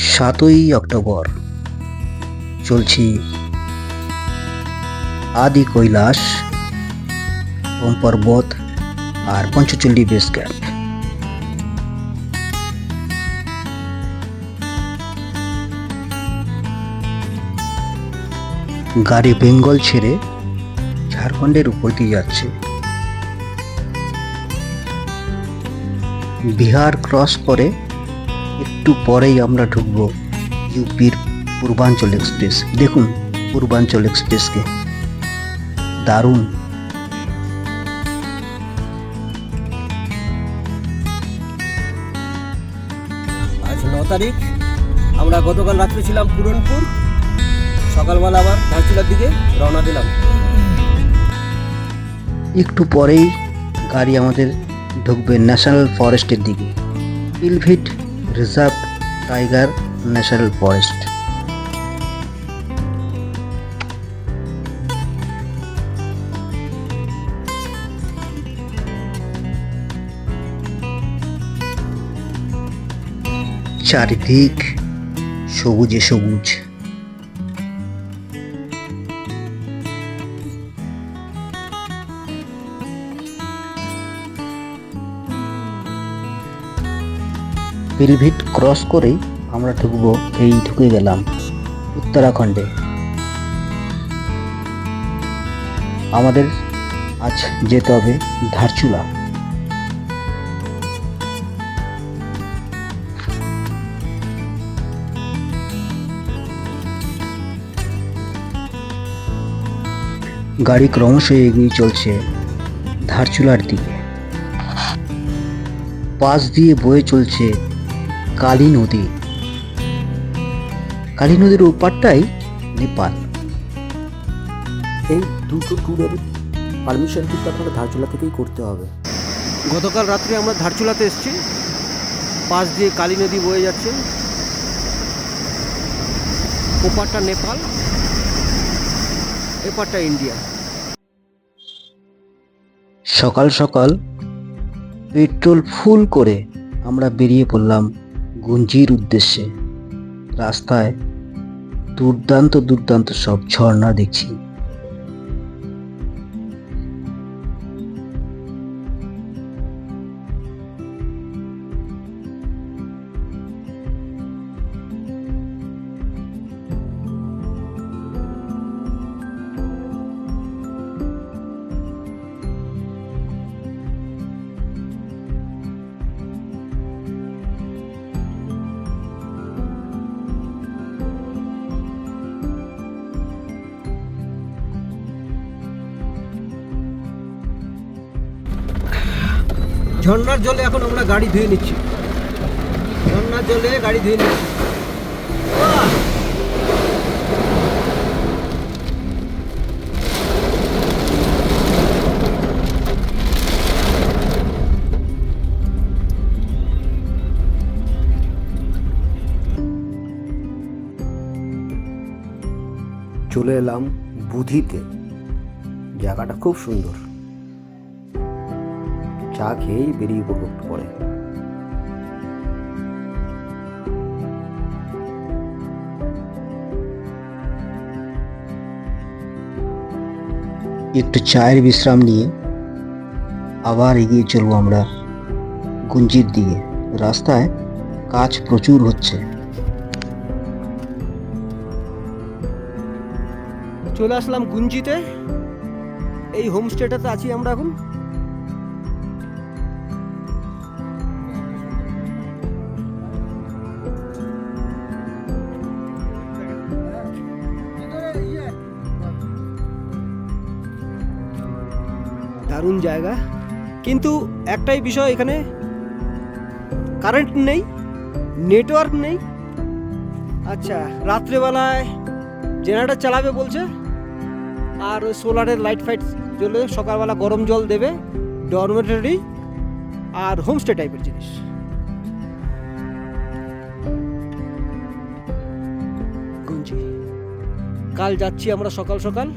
7 October চলছি আদি কৈলাস, ওম পর্বত আর পঞ্চচণ্ডী বেস ক্যাম্প। গাড়ি বেঙ্গল ছেড়ে ঝাড়খণ্ডের উপর দিয়ে যাচ্ছে। বিহার ক্রস করে একটু পরেই আমরা ঢুকবো ইউপির পূর্বাঞ্চল এক্সপ্রেস। দেখুন পূর্বাঞ্চল এক্সপ্রেসকে, দারুণ। আজ 9 তারিখ। আমরা গতকাল রাত্রে ছিলাম পুরনপুর, সকালবেলা আবার ধারচুলার দিকে রওনা দিলাম। একটু পরেই গাড়ি আমাদের ঢুকবে ন্যাশনাল ফরেস্টের দিকে, Pilibhit reserve tiger national forest. চারিদিক সবুজে সবুজ। পিলভিট ক্রস করেই আমরা ঢুকে গেলাম উত্তরাখণ্ডে। আমাদের আজ যেতে হবে ধারচুলা। গাড়ি ক্রমশ এগিয়ে চলছে ধারচুলার দিকে। পাশ দিয়ে বয়ে চলছে কালী নদী। কালী নদীর ওপারটাই নেপাল। এই দুটো ট্যুরের পারমিশন কিন্তু আপনাকে ধারচুলা থেকেই করতে হবে। গতকাল রাত্রে আমরা ধারচুলাতে এসেছি, পাশ দিয়ে কালী নদী বয়ে যাচ্ছে। ওপারটা নেপাল, এপারটা ইন্ডিয়া। সকাল সকাল পেট্রোল ফুল করে আমরা বেরিয়ে পড়লাম গুঞ্জির উদ্দেশ্যে। রাস্তায় দুর্দান্ত দুর্দান্ত সব ঝর্ণা দেখছি। ঝর্ণার জলে এখন আমরা গাড়ি ধুয়ে নিচ্ছি। ঝর্ণার জলে গাড়ি ধুয়ে নিচ্ছি। চলে এলাম বুধিতে। জায়গাটা খুব সুন্দর। চা খেয়েই বেরিয়ে পড়বো একটু পরে। একটু চায়ের বিশ্রাম নিয়ে আবার এগিয়ে চলবো আমরা গুঞ্জির দিকে। রাস্তায় কাজ প্রচুর হচ্ছে। চলে আসলাম গুঞ্জিতে। এই হোমস্টেটাতে আছি আমরা এখন। দারুণ জায়গা, কিন্তু একটাই বিষয়, এখানে কারেন্ট নেই, নেটওয়ার্ক নেই। আচ্ছা, রাত্রেবেলায় জেনারেটর চালাবে বলছে, আর ওই সোলারের লাইট ফাইট জ্বলে সকালবেলা গরম জল দেবে। ডরমেটরি আর হোমস্টে টাইপের জিনিস। গুঞ্জি কাল যাচ্ছি আমরা সকাল সকাল।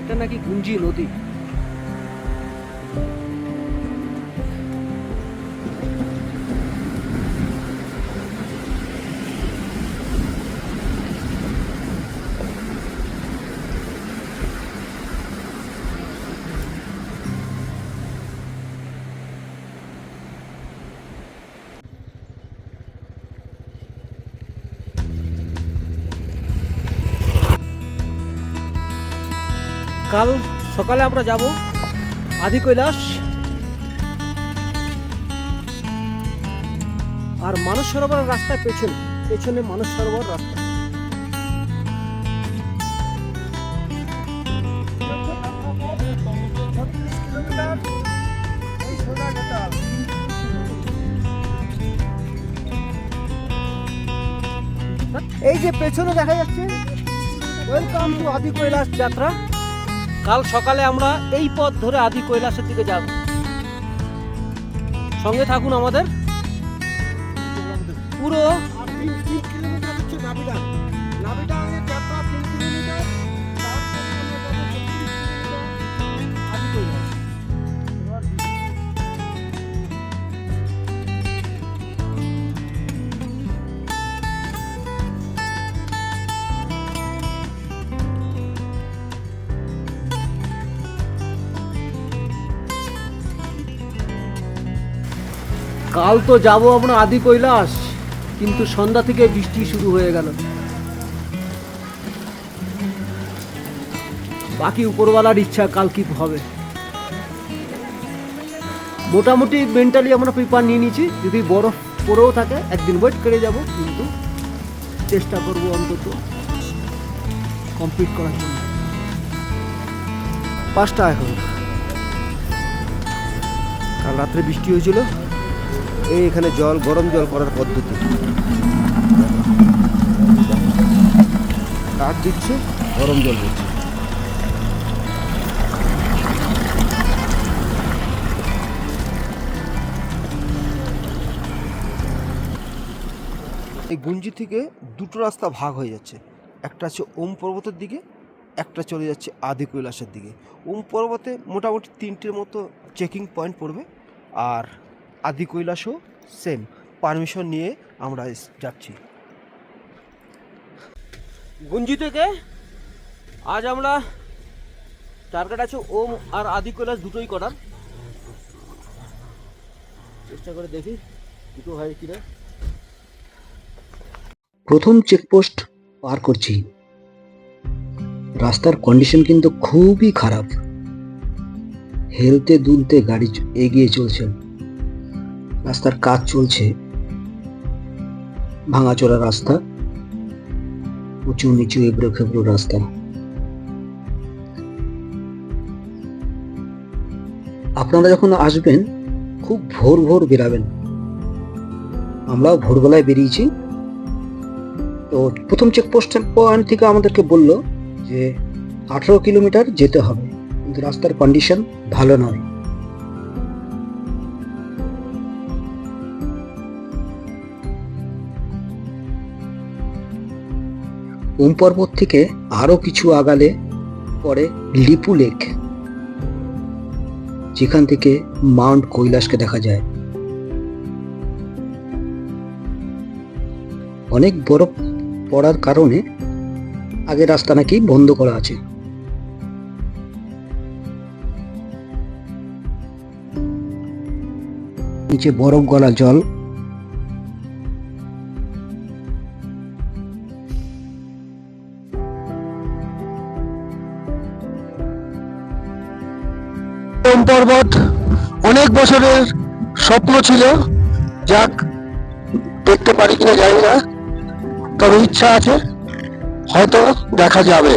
এটা নাকি গুঞ্জি নদী। কাল সকালে আমরা যাব আদি কৈলাস, আর মানস সরোবর রাস্তায় পেছনে পেছনে মানস সরোবর রাস্তা। এই যে পেছনে দেখা যাচ্ছে, ওয়েলকাম টু আদি কৈলাস যাত্রা। কাল সকালে আমরা এই পথ ধরে আদি কৈলাসের দিকে যাব, সঙ্গে থাকুন আমাদের। পুরো 3 কিলোমিটার হচ্ছে নাবিডাং, নাবিডাংয়ের যাত্রা 3 কিলোমিটার, তারপরে আমরা যাব 36 কিলোমিটার আদি কৈলাস। কাল তো যাব আমরা আদি কৈলাস, কিন্তু সন্ধ্যা থেকে বৃষ্টি শুরু হয়ে গেল। বাকি উপরওয়ালার ইচ্ছা কাল কি হবে। মোটামুটি মেন্টালি আমরা প্রিপার নিয়ে নিয়েছি, যদি বরফ পড়েও থাকে একদিন ওয়েট করে যাব, কিন্তু চেষ্টা করব অন্তত কমপ্লিট করার জন্য। 5টা এখন, কাল রাত্রে বৃষ্টি হয়েছিল। এই এখানে জল, গরম জল করার পদ্ধতি, কাঠ দিচ্ছে, গরম জল দিচ্ছে। এই গুঞ্জি থেকে দুটো রাস্তা ভাগ হয়ে যাচ্ছে, একটা আছে ওম পর্বতের দিকে, একটা চলে যাচ্ছে আদি কৈলাসের দিকে। ওম পর্বতে মোটামুটি 3টের মতো চেকিং পয়েন্ট পড়বে, আর আদি কৈলাসও সেম পারমিশন নিয়ে আমরা যাচ্ছি। গুঞ্জি থেকে আজ আমরা টার্গেট আছে ওম আর আদি কৈলাস দুটোই করার, চেষ্টা করে দেখি দুটো হয় কিনা। প্রথম চেকপোস্ট পার করছি। রাস্তার কন্ডিশন কিন্তু খুবই খারাপ, হেলতে দুলতে গাড়ি এগিয়ে চলছে। রাস্তার কাজ চলছে, ভাঙাচোরা রাস্তা, উঁচু নিচু এবড়ো খেবড়ো রাস্তা। আপনারা যখন আসবেন খুব ভোর ভোর বেরাবেন। আমরাও ভোরবেলায় বেরিয়েছি। তো প্রথম চেকপোস্ট পয়েন্ট থেকে আমাদেরকে বলল যে 18 কিলোমিটার যেতে হবে, কিন্তু রাস্তার কন্ডিশন ভালো নয়। ওম পর্বত থেকে আরো কিছু আগালে পরে লিপু লেক, যেখান থেকে মাউন্ট কৈলাসকে দেখা যায়। অনেক বরফ পড়ার কারণে আগে রাস্তা নাকি বন্ধ করা আছে। নিচে বরফ গলা জল। ওম পর্বত অনেক বছরের স্বপ্ন ছিল, যাক দেখতে পারি কিনা জানি না, তবে ইচ্ছা আছে, হয়তো দেখা যাবে।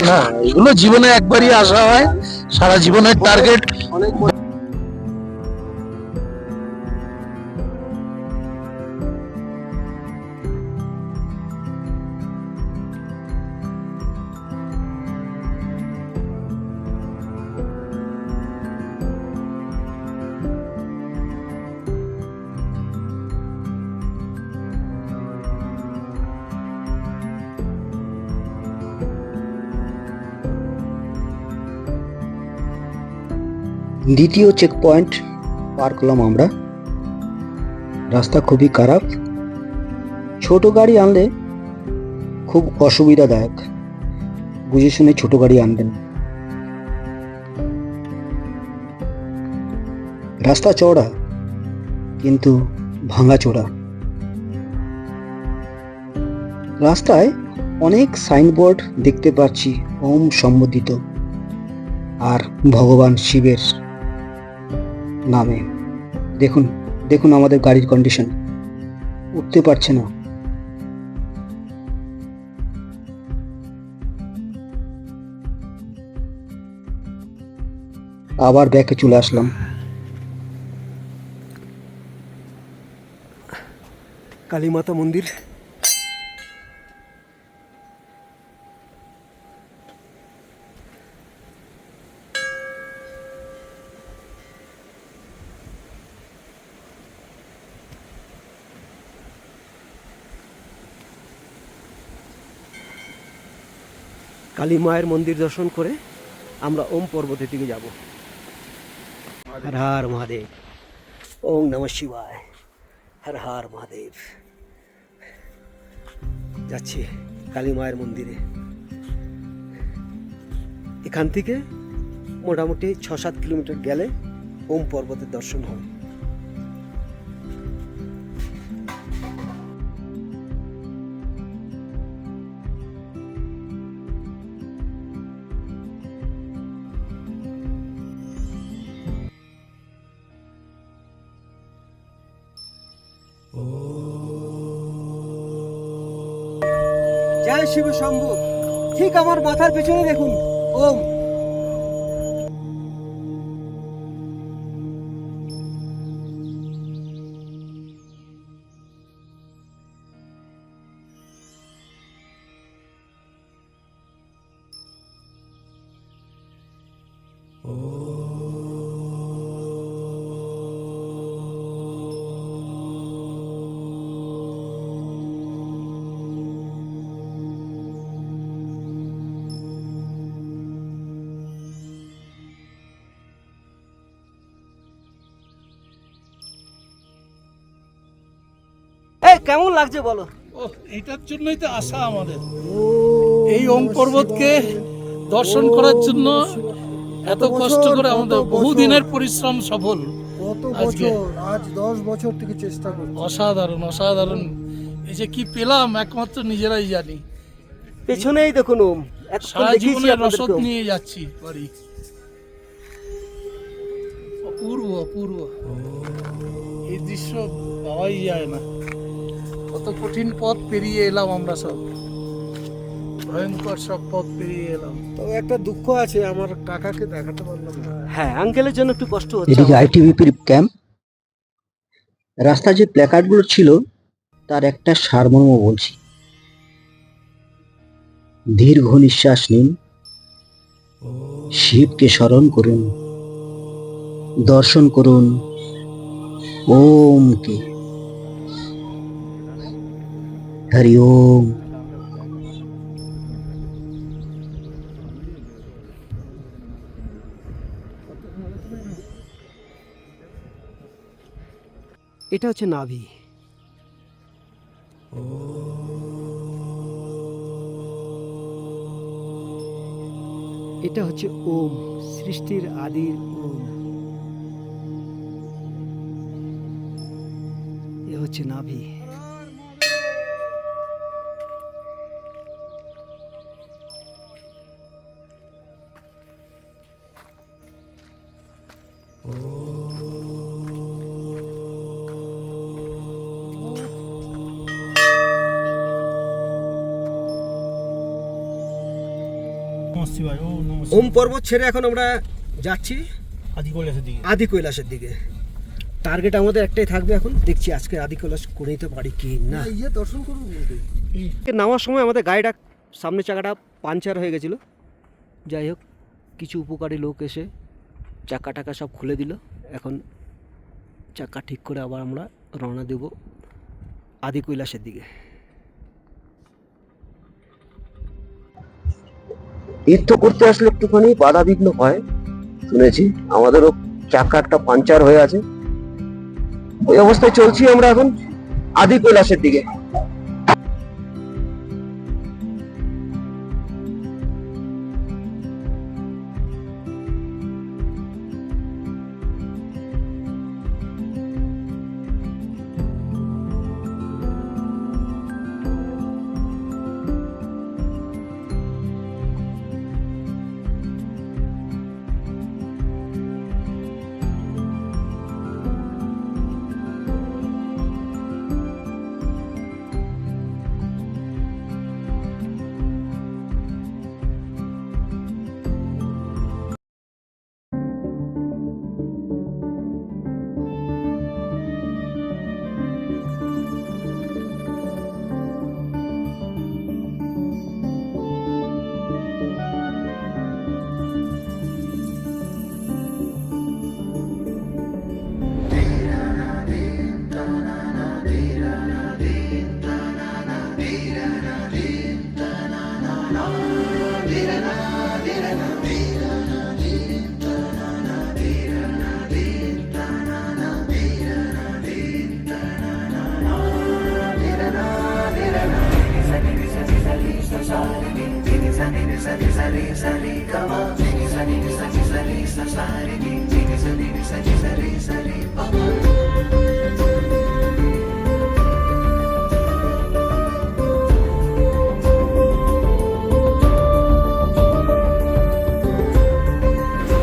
না, এগুলো জীবনে একবারই আসা হয়, সারা জীবনের টার্গেট। অনেক দ্বিতীয় চেক পয়েন্ট পার করলাম আমরা। রাস্তা খুবই খারাপ, ছোট গাড়ি আনলে খুব অসুবিধাদায়ক, বুঝে শুনে ছোট গাড়ি আনবেন। রাস্তা চওড়া কিন্তু ভাঙাচোরা। রাস্তায় অনেক সাইনবোর্ড দেখতে পাচ্ছি ওম সম্বোধিত আর ভগবান শিবের নামে। দেখুন দেখুন আমাদের গাড়ির কন্ডিশন, উঠতে পারছে না। আবার ব্যাকে চলে আসলাম। কালীমাতা মন্দির। কালী মায়ের মন্দির দর্শন করে আমরা ওম পর্বতের দিকে যাব। হর হর মহাদেব, ওম নমঃ শিবায়, হর হর মহাদেব। যাচ্ছি কালী মায়ের মন্দিরে। এখান থেকে মোটামুটি 6-7 কিলোমিটার গেলে ওম পর্বতের দর্শন হবে। জয় শিব শম্ভু। ঠিক আমার মাথার পেছনে দেখুন ওম। এই কেমন লাগছে বলো? ও, এইটার জন্যই তো আশা আমাদের, এই ওম পর্বতকে দর্শন করার জন্য এত কষ্ট করে আমাদের বহুদিনের পরিশ্রম সফল। কত আজকে বছর, আজ 10 বছর থেকে চেষ্টা করছি। অসাধারণ অসাধারণ। এই যে কি পেলাম একমাত্র নিজেরাই জানি। পেছনেই দেখুন ওম। এখন সারা দেখিয়েছি জীবনের রসদ আপনাদেরকে ওম। নিয়ে যাচ্ছি বাড়ি। অপূর্ব অপূর্ব এই দৃশ্য পাওয়াই যায় না। কত কঠিন পথ পেরিয়ে এলাম আমরা সব, ভয়ঙ্কর সব পথ পেরিয়ে এলাম। তবে একটা দুঃখ আছে, আমার কাকাকে দেখাতে পারলাম না। হ্যাঁ, আঙ্কেলের জন্য একটু কষ্ট হচ্ছে এদিকে আমার। আইটিবিপির ক্যাম্প। রাস্তায় যে প্ল্যাকার্ডগুলো ছিল তার একটা সারমর্ম বলছি। দীর্ঘ নিঃশ্বাস নিন, শিবকে স্মরণ করুন, দর্শন করুন ওমকে। হরি ওম। এটা হচ্ছে নাভি। এটা হচ্ছে ওম, সৃষ্টির আদির ওম। এ হচ্ছে নাভি। ওম পর্বত ছেড়ে এখন আমরা যাচ্ছি আদি কৈলাসের দিকে। টার্গেট আমাদের একটাই থাকবে এখন, দেখছি আজকে আদি কৈলাস করে নিতে পারি কি না। ইয়ে দর্শন করুন বলতে। নামার সময় আমাদের গাড়িটা সামনের চাকাটা পাঞ্চার হয়ে গেছিলো। যাই হোক, কিছু উপকারী লোক এসে চাকা টাকা সব খুলে দিল। এখন চাকা ঠিক করে আবার আমরা রওনা দেব আদি কৈলাসের দিকে। তীর্থ করতে আসলে একটুখানি বাধা বিঘ্ন হয় শুনেছি, আমাদেরও চাকা একটা পাঞ্চার হয়ে আছে। ওই অবস্থায় চলছি আমরা এখন আদি কৈলাসের দিকে।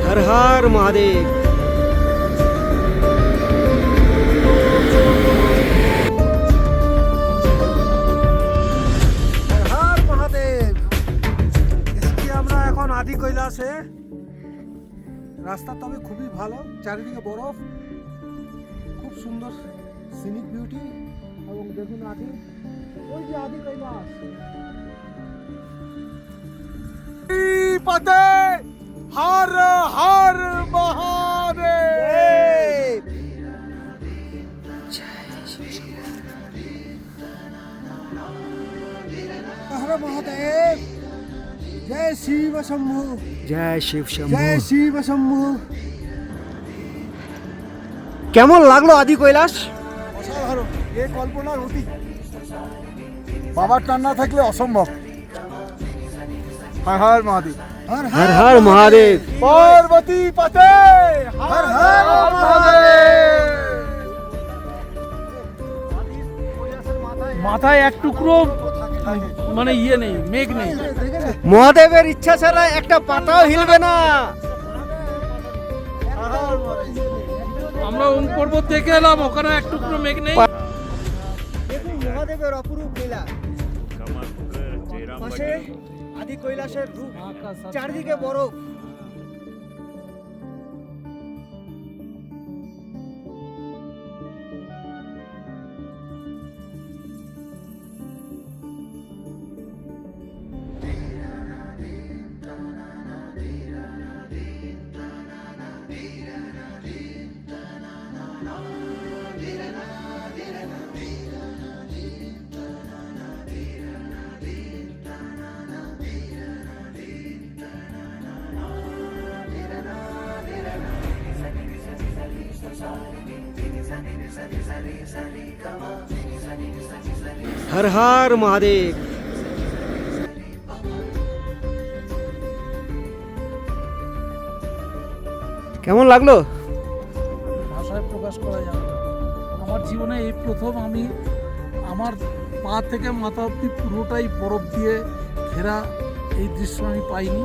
हर हर महादेव। হর মহাদেব। এসছি আমরা এখন আদি কৈলাসে। রাস্তা তবে খুবই ভালো, চারিদিকে বরফ, খুব সুন্দর সিনিক বিউটি। এবং দেখুন আদি, ওই যে আদি কৈলাস। পতে হর হর মহাদেব। হর মহাদেব। জয় শিব শম্ভু, जय शिव शंभू। জয় শিব শম্ভু। কেমন লাগলো আদি কৈলাস? অসাধারণ, এ কল্পনার অতীত। বাবার টান না থাকলে অসম্ভব। হর হর মহাদেব। हर हर महादेव। পার্বতী পতে হর হর মহাদেব। মাথায় এক টুকরো মানে ইয়ে নেই, মেঘ নেই। মহাদেবের ইচ্ছা ছাড়া একটা পাতাও হিলবে না। আমরা ওম পর্বত দেখে এলাম, ওখানে এক টুকরো মেঘ নেই। দেখুন মহাদেবের অপরূপ লীলা। পাশে আদি কৈলাসের রূপ, চারদিকে বরফ। हर हर महादेव। কেমন লাগলো? ভাষায় প্রকাশ করা যাবে না। আমার জীবনে এই প্রথম আমি আমার পা থেকে মাথা অবধি পুরোটাই বরফ দিয়ে ঘেরা, এই দৃশ্য আমি পাইনি।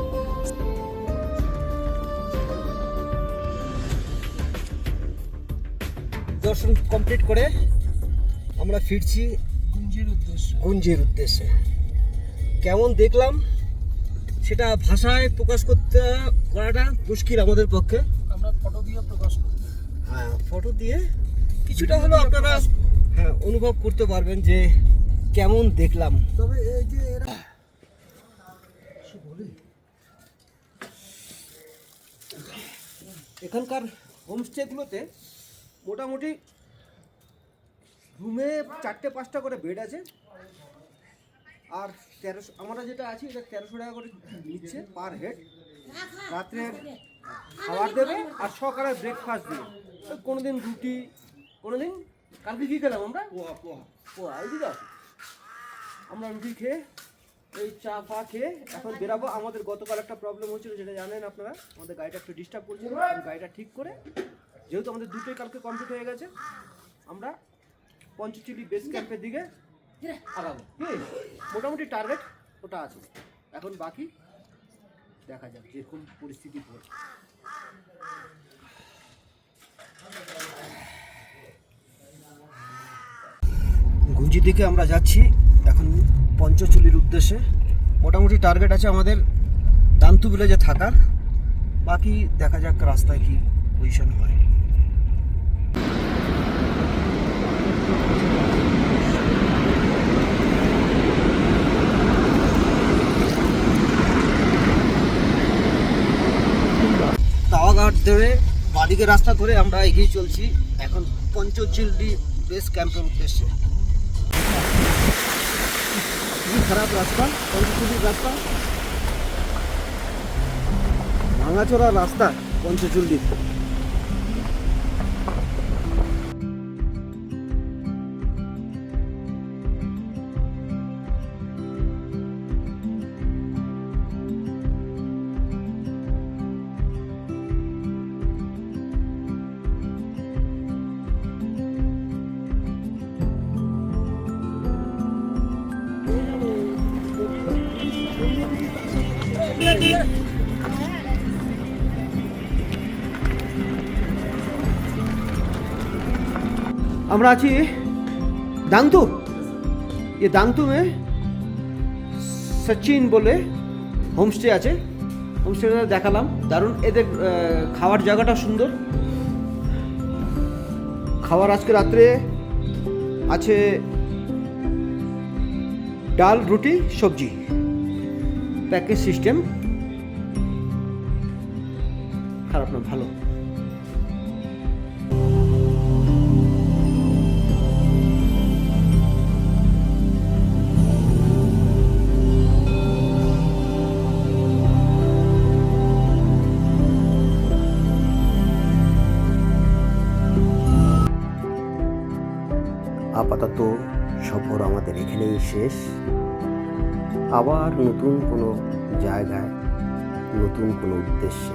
দর্শন কমপ্লিট করে আমরা ফিরছি গুঞ্জির উদ্দেশ্য। গুঞ্জের উদ্দেশ্যে। কেমন দেখলাম সেটা ভাষায় প্রকাশ করাটা মুশকিল আমাদের পক্ষে। আমরা ফটো দিয়ে প্রকাশ করি। হ্যাঁ, ফটো দিয়ে কিছুটা হলেও আপনারা অনুভব করতে পারবেন যে কেমন দেখলাম। তবে এই যে এখানকার হোমস্টেগুলোতে মোটামুটি রুমে 4-5টা করে বেড আছে। আর 1300, আমরা যেটা আছি এটা 1300 টাকা করে নিচ্ছে পার হেড। রাত্রের খাবার দেবে আর সকালে ব্রেকফাস্ট দেবে। কোনোদিন রুটি, কোনোদিন কালকে কী খেলাম আমরা? পোহা এই দিদা, আমরা রুটি খেয়ে এই চা ফা খেয়ে এখন বেরাবো। আমাদের গতকাল একটা প্রবলেম হচ্ছিল, যেটা জানেন আপনারা, আমাদের গাড়িটা একটু ডিস্টার্ব করছিল। গাড়িটা ঠিক করে, যেহেতু আমাদের দুটোই কালকে কমপ্লিট হয়ে গেছে, আমরা পঞ্চচিলি বেস ক্যাম্পের দিকে আগাবো। মোটামুটি টার্গেট ওটা আছে। এখন বাকি দেখা যাক যেরকম পরিস্থিতি পড়ে। গুঞ্জি দিকে আমরা যাচ্ছি এখন পঞ্চচুলির উদ্দেশ্যে। মোটামুটি টার্গেট আছে আমাদের দান্তু ভিলেজে থাকার। বাকি দেখা যাক রাস্তায় কি পজিশন হয়। তাওয়াঘাট ধরে বাদিকে রাস্তা ধরে আমরা এগিয়ে চলছি এখন পঞ্চচিলি বেস ক্যাম্পের উদ্দেশ্যে। কি খারাপ রাস্তা, পঞ্চচিলির রাস্তা, ভাঙাচোরা রাস্তা পঞ্চচিলির। আমরা আছি দাংতু। ये दांगतू में সচিন বলে হোমস্টে আছে। হোমস্টেটা দেখালাম, দারুণ। এদের খাওয়ার জায়গাটা সুন্দর। খাবার আজকে রাত্রে আছে ডাল, রুটি, সবজি, প্যাকেজ সিস্টেম। খারাপ না, ভালো। আপাতত সফর আমাদের এখানেই শেষ। আবার নতুন কোনো জায়গায়, নতুন কোনো উদ্দেশ্যে